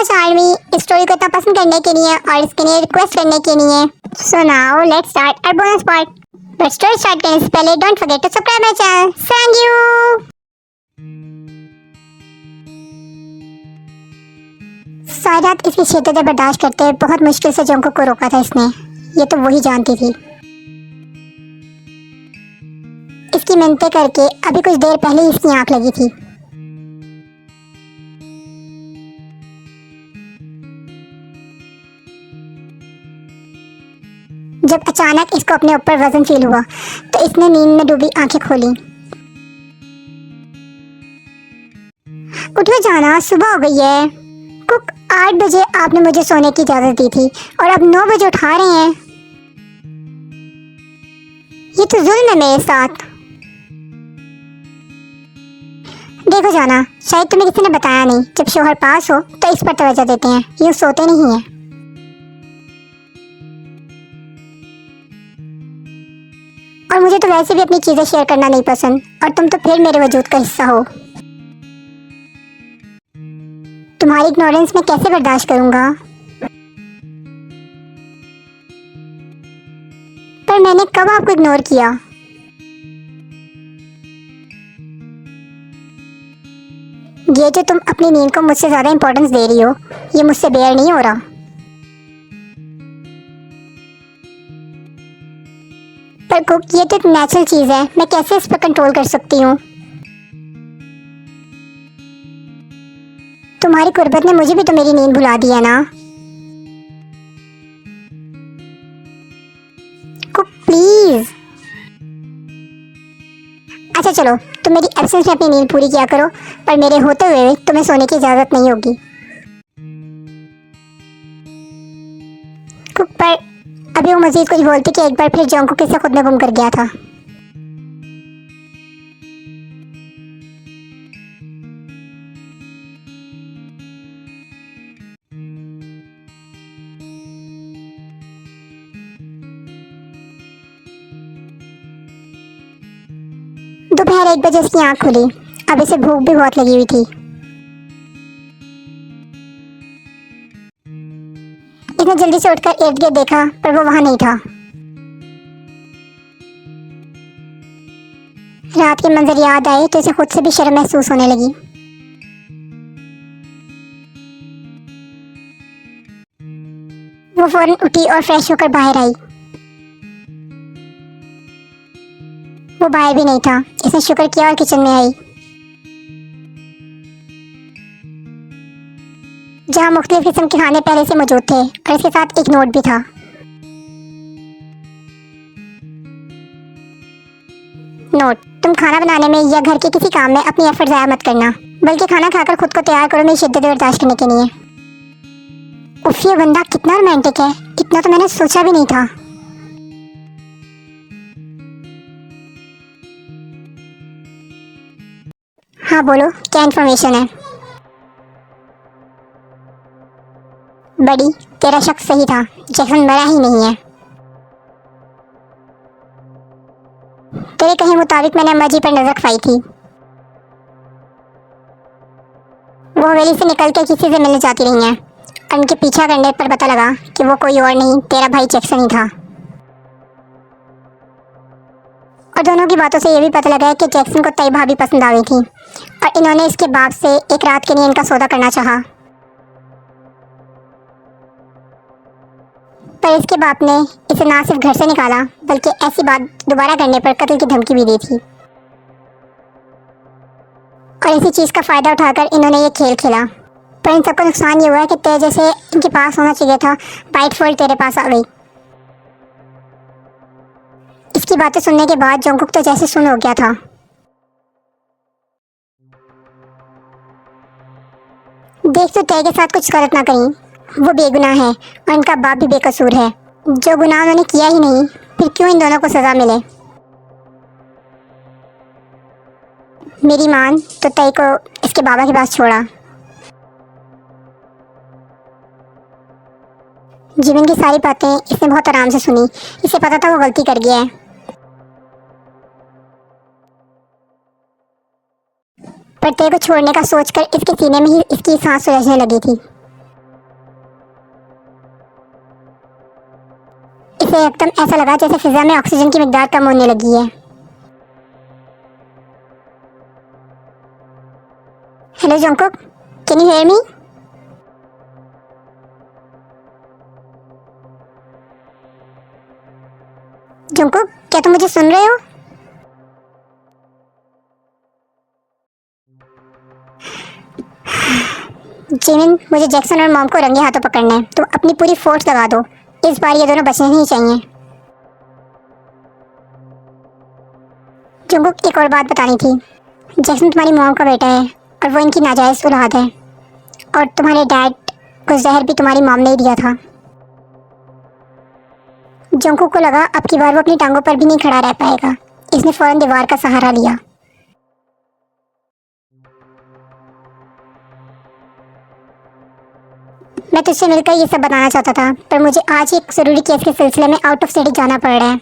Much army story को इतना पसंद करने के लिए और इसके लिए रिक्वेस्ट करने के लिए। So now let's start our bonus part. But story start करने से पहले don't forget to subscribe my channel. Thank you. सारी रात इसकी शिद्दत बर्दाश्त करते हुए बहुत मुश्किल से जंगकुक को रोका था इसने। ये तो वही जानती थी। इसकी मिन्नतें करके अभी कुछ देर पहले ही इसकी आंख लगी थी। जब अचानक इसको अपने ऊपर वजन फील हुआ तो इसने नींद में डूबी आंखें खोली। उठो जाना, सुबह हो गई है। कुक, 8 बजे आपने मुझे सोने की इजाजत दी थी और अब 9 बजे उठा रहे हैं। ये तो जुल्म है मेरे साथ। देखो जाना, शायद तुम्हें किसी ने बताया नहीं, जब शोहर पास हो तो इस पर तवज्जो देते हैं, यूं सोते नहीं हैं। और मुझे तो वैसे भी अपनी चीजें शेयर करना नहीं पसंद, और तुम तो फिर मेरे वजूद का हिस्सा हो। तुम्हारी इग्नोरेंस मैं कैसे बर्दाश्त करूंगा? पर मैंने कब आपको इग्नोर किया? ये जो तुम अपनी नींद को मुझसे ज्यादा इंपॉर्टेंस दे रही हो, ये मुझसे बेयर नहीं हो रहा। पर कुक, ये तो एक नेचुरल चीज है, मैं कैसे इस पर कंट्रोल कर सकती हूँ? तुम्हारी कुर्बत ने मुझे भी तो मेरी नींद भुला दी है ना। Cook please. अच्छा चलो, तुम मेरी एब्सेंस में अपनी नींद पूरी किया करो, पर मेरे होते हुए तुम्हें सोने की इजाजत नहीं होगी। कुक, पर अभी वो मजीद कुछ बोलती कि एक बार फिर जंगकुक इसे खुद में गुम कर गया था। दोपहर 1 बजे इसकी आंख खुली। अब इसे भूख भी बहुत लगी हुई थी। इसने जल्दी से उठकर इर्द गिर्द देखा, पर वो वहां नहीं था। रात के मंजर याद आए तो इसे खुद से भी शर्म महसूस होने लगी। वो फौरन उठी और फ्रेश होकर बाहर आई। वो बाहर भी नहीं था। इसने शुक्र किया और किचन में आई, जहाँ मुख्तलिफ किस्म के खाने पहले से मौजूद थे और इसके साथ एक नोट भी था। नोट, तुम खाना बनाने में या घर के किसी काम में अपनी एफर्ट ज़ाया मत करना, बल्कि खाना खाकर खुद को तैयार करो मेरी शिद्दत बर्दाश्त करने के लिए। उफ, ये बंदा कितना रोमांटिक है, इतना तो मैंने सोचा भी नहीं था। हाँ बोलो, क्या इन्फॉर्मेशन है? बड़ी, तेरा शक सही था, जैक्सन मरा ही नहीं है। तेरे कहे मुताबिक मैंने अम्मा जी पर नजर खवाई थी। वो हवेली से निकल के किसी से मिलने जाती रही हैं और उनके पीछा करने पर पता लगा कि वो कोई और नहीं, तेरा भाई जैक्सन ही था। और दोनों की बातों से ये भी पता लगा कि जैक्सन को तई भाभी पसंद आ गई थी और इन्होंने इसके बाप से एक रात के लिए इनका सौदा करना चाहा। पर इसके बाप ने इसे ना सिर्फ घर से निकाला, बल्कि ऐसी बात दोबारा करने पर कत्ल की धमकी भी दी थी। और इसी चीज़ का फ़ायदा उठाकर इन्होंने ये खेल खेला। पर इन सबको नुकसान ये हुआ कि तेरे जैसे इनके पास होना चाहिए था, बाइट फोल्ड तेरे पास आ गई। इसकी बातें सुनने के बाद जंगकुक तो जैसे सुन हो गया था। देख, तो तेरे के साथ कुछ गलत ना करी, वो बेगुनाह है और इनका बाप भी बेकसूर है। जो गुनाह उन्होंने किया ही नहीं, फिर क्यों इन दोनों को सजा मिले? मेरी मान तो तई को इसके बाबा के पास छोड़ा। जीवन की सारी बातें इसने बहुत आराम से सुनी। इसे पता था वो गलती कर गया है, पर तेरे को छोड़ने का सोचकर इसके सीने में ही इसकी सांस उलझने लगी थी। उसे एकदम ऐसा लगा जैसे फिजा में ऑक्सीजन की मिकदार कम होने लगी है। Hello Jungkook, can you hear me? Jungkook, क्या तुम मुझे सुन रहे हो? जिमिन, मुझे जैक्सन और मॉम को रंगे हाथों पकड़ना है। तुम अपनी पूरी फोर्स लगा दो। इस बार ये दोनों बचने नहीं चाहिए। जंगकुक, एक और बात बतानी थी। जैक्सन तुम्हारी मॉम का बेटा है और वो इनकी नाजायज औलाद है। और तुम्हारे डैड को जहर भी तुम्हारी मॉम ने ही दिया था। जंगकुक को लगा अब की बार वो अपनी टांगों पर भी नहीं खड़ा रह पाएगा। इसने फौरन दीवार का सहारा लिया। मैं तुझसे मिलकर ये सब बताना चाहता था, पर मुझे आज एक जरूरी केस के सिलसिले में आउट ऑफ सिटी जाना पड़ रहा है।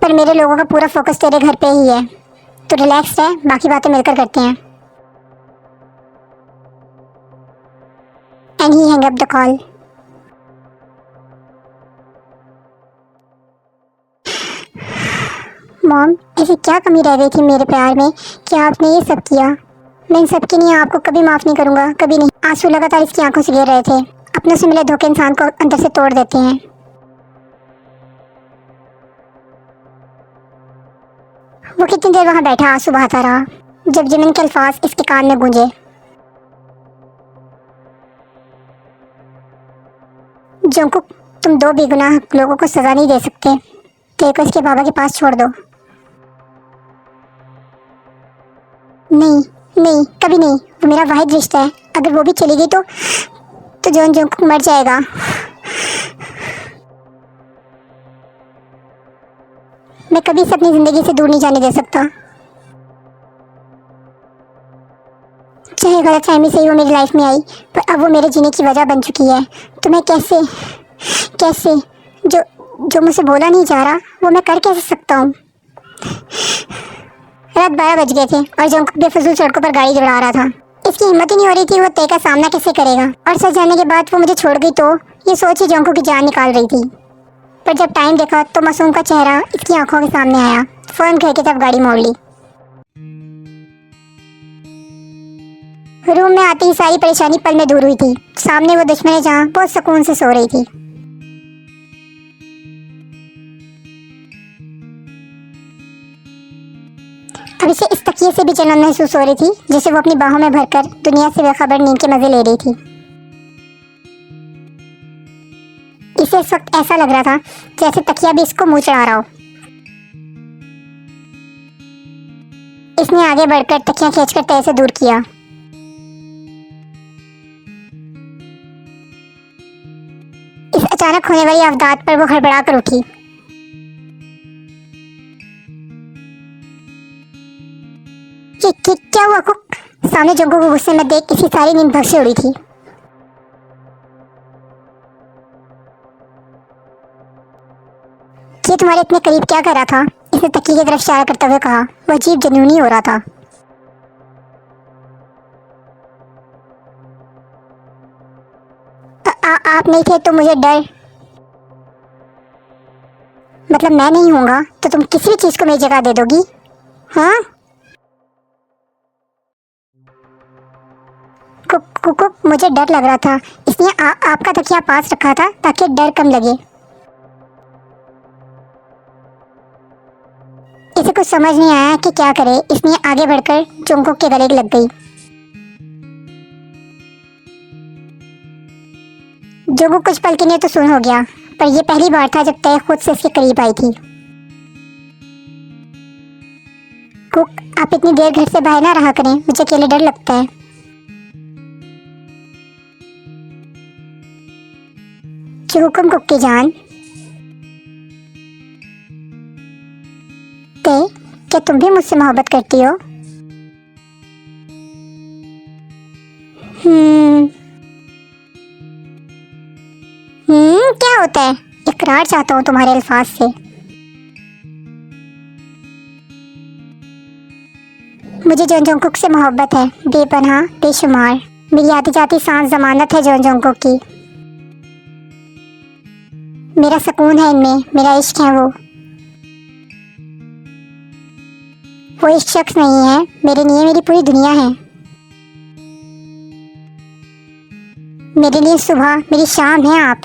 पर मेरे लोगों का पूरा फोकस तेरे घर पे ही है, तो रिलैक्स रह, बाकी बातें मिलकर करते हैं। And he hang up the call. Mom, ऐसी क्या कमी रह गई थी मेरे प्यार में कि आपने ये सब किया? मैं इन सब के लिए आपको कभी माफ़ नहीं करूँगा, कभी नहीं। आंसू लगातार इसकी आंखों से गिर रहे थे। अपने से मिले धोखे इंसान को अंदर से तोड़ देते हैं। वो कितनी देर वहाँ बैठा आंसू बहाता रहा, जब जिमिन के अल्फाज इसके कान में गूंजे। जंगकुक, तुम दो बेगुनाह लोगों को सजा नहीं दे सकते। तेरे को इसके बाबा के पास छोड़ दो। नहीं नहीं, कभी नहीं। वो मेरा वाहिद रिश्ता है। अगर वो भी चली गई तो जॉन जंगकुक मर जाएगा। मैं कभी इसे अपनी जिंदगी से दूर नहीं जाने दे सकता। चाहे गलतफहमी से ही वो मेरी लाइफ में आई, पर अब वो मेरे जीने की वजह बन चुकी है। तो मैं कैसे कैसे जो जो मुझसे बोला नहीं जा रहा, वो मैं कर कैसे सकता हूँ? रात 12 बज गए थे और जंगकुक बेफजूल सड़कों पर गाड़ी दौड़ा रहा था। इसकी हिम्मत ही नहीं हो रही थी वो तय का सामना कैसे करेगा। और सच जाने के बाद वो मुझे छोड़ गई तो ये सोच ही जंगकुक की जान निकाल रही थी। पर जब टाइम देखा तो मासूम का चेहरा इसकी आंखों के सामने आया। फौरन घर की तरफ गाड़ी मोड़ ली। रूम में आते ही सारी परेशानी पल में दूर हुई थी। सामने वो दुश्मन जहाँ बहुत सुकून से सो रही थी। अब इसे इस तकिए से भी जलन महसूस हो रही थी, जिसे वो अपनी बाहों में भरकर दुनिया से बेखबर नींद के मजे ले रही थी। इसे इस वक्त ऐसा लग रहा था जैसे तकिया भी इसको मुंह चढ़ा रहा हो। इसने आगे बढ़कर तकिया खींचकर तय से दूर किया। इस अचानक होने वाली अवदात पर वो हड़बड़ा कर उठी। क्या हुआ कुक? सामने जंगकुक को गुस्से में देख इसकी सारी नींद भग से उड़ी थी। ये तुम्हारे इतने करीब क्या कर रहा था? इसने तकिए की तरफ इशारा करते हुए कहा। वह अजीब जुनूनी हो रहा था। आप नहीं थे तो मुझे डर। मतलब मैं नहीं होऊंगा तो तुम किसी भी चीज को मेरी जगह दे दोगी? हाँ कुक, मुझे डर लग रहा था, इसलिए आपका तकिया पास रखा था ताकि डर कम लगे। इसे कुछ समझ नहीं आया कि क्या करे, इसलिए आगे बढ़कर जंगकुक के गले लग गई। जंगकुक कुछ पल के लिए तो सुन हो गया, पर यह पहली बार था जब तय खुद से इसके करीब आई थी। कुक, आप इतनी देर घर से बाहर ना रहा करें, मुझे अकेले डर लगता है। जो हुक्म कुक की जान। तय, क्या तुम भी मुझसे मोहब्बत करती हो? क्या होता है? इकरार चाहता हूँ तुम्हारे अल्फाज से। मुझे जंगकुक से मोहब्बत है, बेपनाह बेशुमार। मेरी आती जाती सांस जमानत है जॉन जोंगकुक की। मेरा सुकून है इनमें, मेरा इश्क है वो। वो एक शख्स नहीं है, मेरे लिए मेरी पूरी दुनिया है। मेरे लिए सुबह मेरी शाम है आप।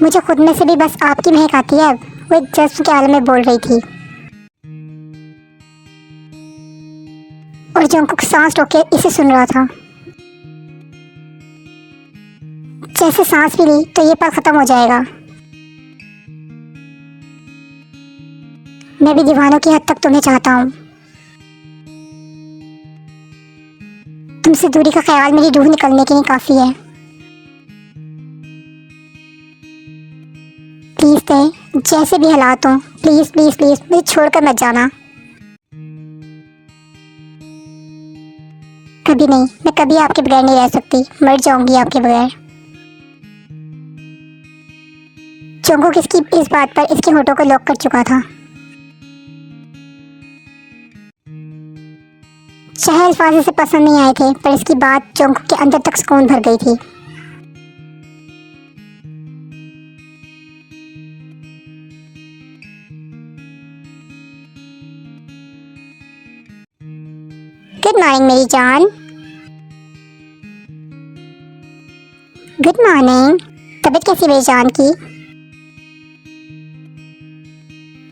मुझे खुद में से भी बस आपकी महक आती है अब। वो एक जज्ब के आलम में बोल रही थी और जोंगकुक सांस रोके इसे सुन रहा था। जैसे सांस भी ली तो ये पल खत्म हो जाएगा। मैं भी दीवानों की हद तक तुम्हें चाहता हूँ। तुमसे दूरी का ख्याल मेरी रूह निकलने के लिए काफी है। प्लीज थे, जैसे भी हालात हों, प्लीज प्लीज प्लीज मुझे छोड़कर मत जाना। कभी नहीं, मैं कभी आपके बगैर नहीं रह सकती। मर जाऊंगी आपके बगैर। जोंगकुक इसकी इस बात पर इसके होठों को लॉक कर चुका था। चाहे अल्फाज इसे पसंद नहीं आए थे, पर इसकी बात जोंगकुक के अंदर तक सुकून भर गई थी। गुड मॉर्निंग मेरी जान। Good morning. तबीयत कैसी मेरी जान की?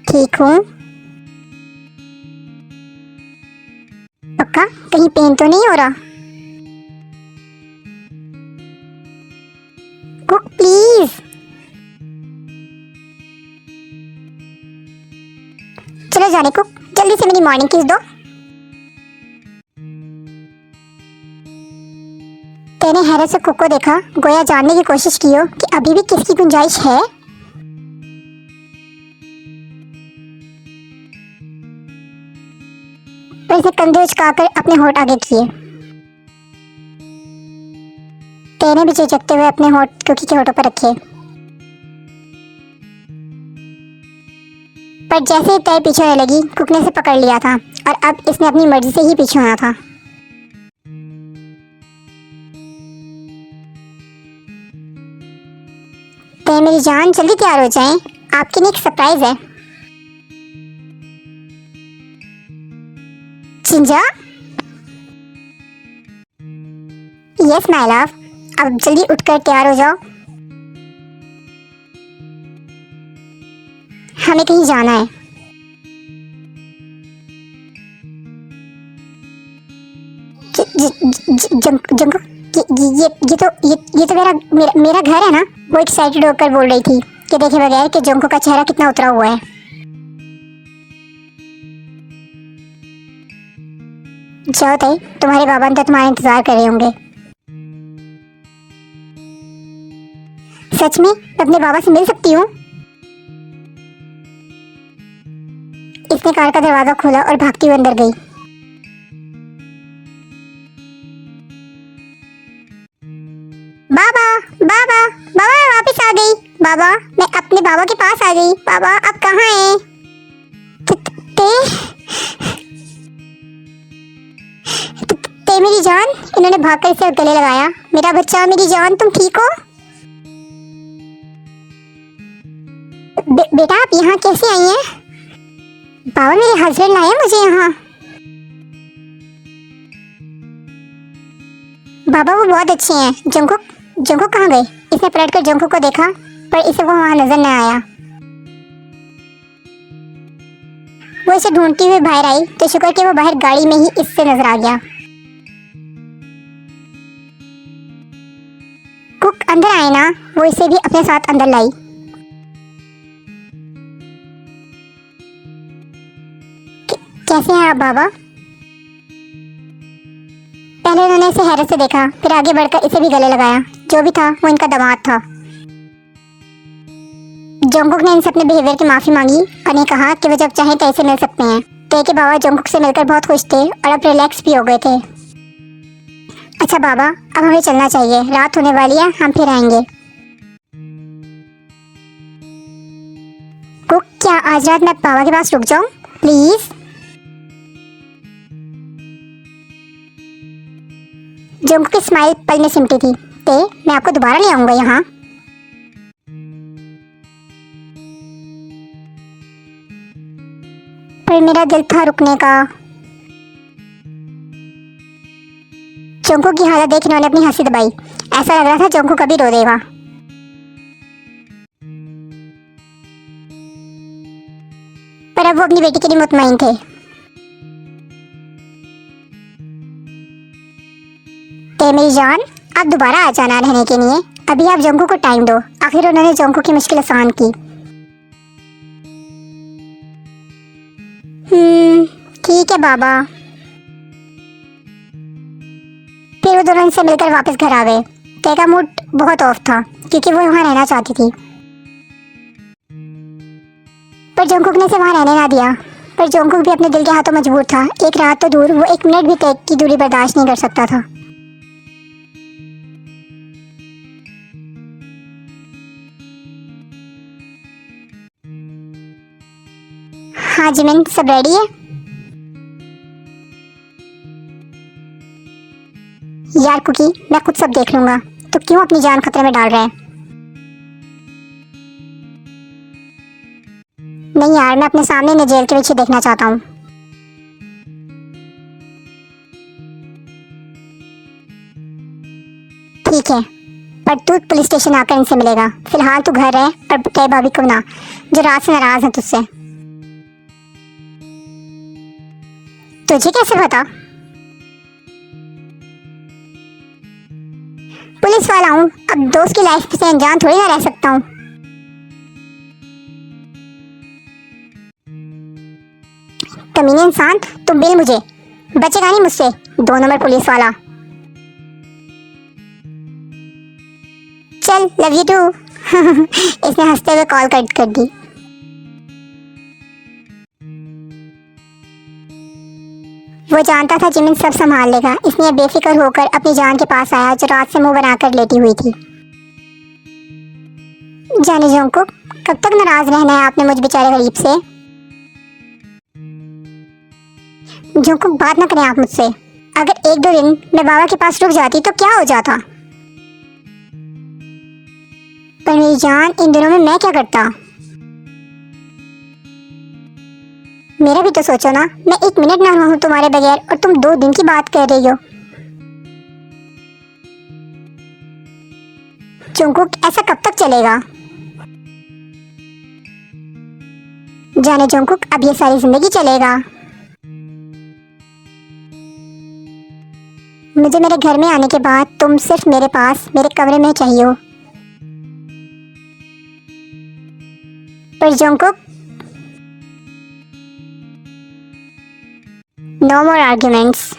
ठीक हूँ। पक्का? कहीं पेन तो नहीं हो रहा? Cook please. चलो जाने कुक, जल्दी से मेरी मॉर्निंग किस दो। तेने हैरत से कुक को देखा, गोया जानने की कोशिश की हो कि अभी भी किसकी गुंजाइश है। पर इसे कंधे उचकाकर अपने होठ आगे किए। तेने भी झिझकते हुए अपने होठ कुकी के होठों पर रखे। पर जैसे ही तय पीछे होने लगी, कुक ने इसे पकड़ लिया था और अब इसने अपनी मर्जी से ही पीछे होना था। तय मेरी जान, जल्दी तैयार हो जाएं, आपके लिए एक सरप्राइज है। चिंजा? यस माय लव, अब जल्दी उठकर तैयार हो जाओ। हमें कहीं जाना है। जंगकुक, ये तो मेरा घर है ना? वो एक्साइटेड होकर बोल रही थी कि देखे बगैर कि जोंगकुक का चेहरा कितना उतरा हुआ है। जाओ तय, तुम्हारे बाबा तो तुम्हारा इंतजार कर रहे होंगे। सच में अपने बाबा से मिल सकती हूँ? इसने कार का दरवाजा खोला और भागती हुई अंदर गई। बाबा बाबा बाबा, मैं वापस आ गई। बाबा, मैं अपने बाबा के पास आ गई। बाबा, आप कहाँ हैं? ते मेरी जान, इन्होंने भागकर इसे गले लगाया। मेरा बच्चा, मेरी जान, तुम ठीक हो? बेटा, आप यहाँ कैसे आई हैं? बाबा, मेरे हस्बैंड लाए मुझे यहाँ। बाबा, वो बहुत अच्छे हैं। जंगकुक कहाँ गए? इसने पलटकर जंगकुक को देखा, पर इसे वो वहां नजर न आया। वो इसे ढूंढती हुई बाहर आई तो शुक्र कि वो बाहर गाड़ी में ही इससे नजर आ गया। कुक अंदर आए ना, वो इसे भी अपने साथ अंदर लाई। कैसे हैं आप बाबा? पहले उन्होंने इसे हैरत से देखा, फिर आगे बढ़कर इसे भी गले लगाया। जो भी था वो इनका दामाद था। जोंगकुक ने इनसे अपने बिहेवियर की माफी मांगी और इन्हें कहा कि वो जब चाहें तो इसे मिल सकते हैं। तय के बाबा जोंगकुक से मिलकर बहुत खुश थे और अब रिलैक्स भी हो गए थे। अच्छा बाबा, अब हमें चलना चाहिए, रात होने वाली है, हम फिर आएंगे। कुक, क्या आज रात मैं बाबा के पास रुक जाऊं प्लीज? जोंगकुक की स्माइल पल में सिमटी थी। ते मैं आपको दोबारा ले आऊंगा यहाँ। पर मेरा दिल था रुकने का। जोंगकुक की हालत देख इन्होंने अपनी हंसी दबाई। ऐसा लग रहा था जोंगकुक कभी रो देगा। पर अब वो अपनी बेटी के लिए मुतमईन थे। ते मेरी जान, आप दोबारा आ जाना रहने के लिए। अभी आप जोंगकुक को टाइम दो। आखिर उन्होंने जोंगकुक की मुश्किल आसान की। ठीक है बाबा। फिर वो दोनों से मिलकर वापस घर आ गए। ते का मूड बहुत ऑफ था क्योंकि वो वहाँ रहना चाहती थी, पर जोंगकुक ने उसे वहाँ रहने ना दिया। पर जोंगकुक भी अपने दिल के हाथों मजबूर था। एक रात तो दूर, वो एक मिनट भी ते की दूरी बर्दाश्त नहीं कर सकता था। हाँ जिमिन, सब रेडी है? यार कुकी, मैं खुद सब देख लूंगा। तो क्यों अपनी जान खतरे में डाल रहे हैं? नहीं यार, मैं अपने सामने ने जेल के पीछे देखना चाहता हूँ। ठीक है, पर तू पुलिस स्टेशन आकर इनसे मिलेगा। फिलहाल तू घर रह और ते भाभी को ना, जो रात से नाराज है तुझसे। तुझे कैसे पता? पुलिस वाला हूँ, अब दोस्त की लाइफ से अनजान थोड़ी ना रह सकता हूँ। कमीने इंसान, तुम मिल मुझे, बचेगा नहीं मुझसे, 2 नंबर पुलिस वाला। चल, लव यू टू। इसने हंसते हुए कॉल कट कर दी। वो जानता था जिमिन सब संभाल लेगा, इसलिए बेफिक्र होकर अपनी जान के पास आया जो रात से मुंह बनाकर लेटी हुई थी। जाने जोंगकुक, कब तक नाराज रहना है आपने मुझ बेचारे गरीब से? जोंगकुक, बात ना करें आप मुझसे। अगर 1-2 दिन मैं बाबा के पास रुक जाती तो क्या हो जाता? पर मेरी जान, इन दिनों में मैं क्या करता? मेरा भी तो सोचो ना, मैं 1 मिनट ना रहूं तुम्हारे बगैर और तुम 2 दिन की बात कर रही हो। जोंगकुक, ऐसा कब तक चलेगा? जाने जोंगकुक, अब ये सारी जिंदगी चलेगा। मुझे मेरे घर में आने के बाद तुम सिर्फ मेरे पास, मेरे कमरे में चाहिए हो। पर जोंगकुक, नो मोर आर्ग्यूमेंट्स।